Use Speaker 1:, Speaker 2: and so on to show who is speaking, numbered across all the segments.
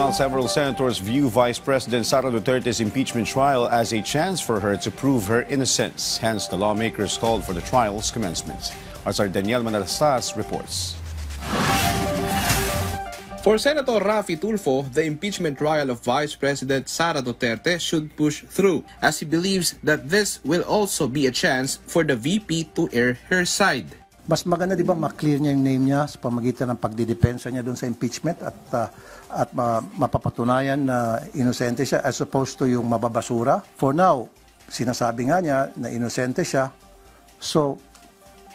Speaker 1: Meanwhile, several senators view Vice President Sara Duterte's impeachment trial as a chance for her to prove her innocence. Hence, the lawmakers called for the trial's commencement. Our Daniel Manalastas reports.
Speaker 2: For Senator Raffy Tulfo, the impeachment trial of Vice President Sara Duterte should push through, as he believes that this will also be a chance for the VP to air her side.
Speaker 3: Mas maganda, di ba, ma-clear niya yung name niya sa pamagitan ng pagdidepensa niya doon sa impeachment at mapapatunayan na inosente siya as opposed to yung mababasura. For now, sinasabi nga niya na inosente siya, so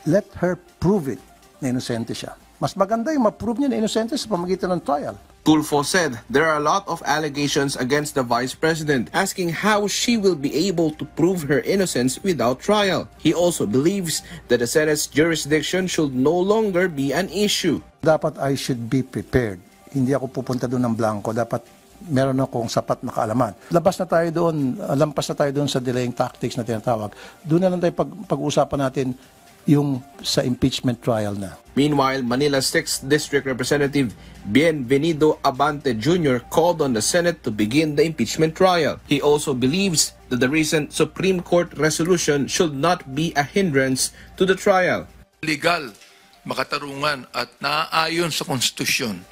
Speaker 3: let her prove it na inosente siya. Mas maganda yung ma-prove niya na inosente sa pamagitan ng trial.
Speaker 2: Tulfo said there are a lot of allegations against the Vice President, asking how she will be able to prove her innocence without trial. He also believes that the Senate's jurisdiction should no longer be an issue.
Speaker 3: Dapat I should be prepared. Hindi ako pupunta doon ng blanco. Dapat meron akong sapat na kaalaman. Labas na tayo doon, lampas na tayo doon sa delaying tactics na tinatawag. Doon na lang tayo pag-uusapan natin yung sa impeachment trial na.
Speaker 2: Meanwhile, Manila's 6th District Representative Bienvenido Abante Jr. called on the Senate to begin the impeachment trial. He also believes that the recent Supreme Court resolution should not be a hindrance to the trial.
Speaker 4: Legal, makatarungan at naaayon sa konstitusyon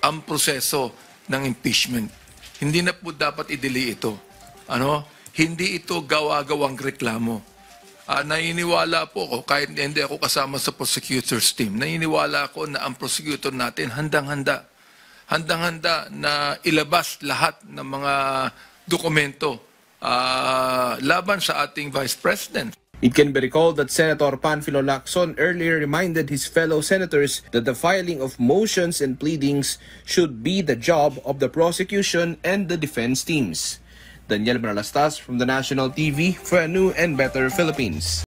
Speaker 4: ang proseso ng impeachment. Hindi na po dapat i-delay ito. Hindi ito gawa-gawang reklamo. Naniniwala po ako, kahit hindi ako kasama sa prosecutor's team, naniniwala ako na ang prosecutor natin handang-handa na ilabas lahat ng mga dokumento laban sa ating Vice President.
Speaker 2: It can be recalled that Senator Panfilo Lacson earlier reminded his fellow senators that the filing of motions and pleadings should be the job of the prosecution and the defense teams. Daniel Manalastas from the National TV for a new and better Philippines.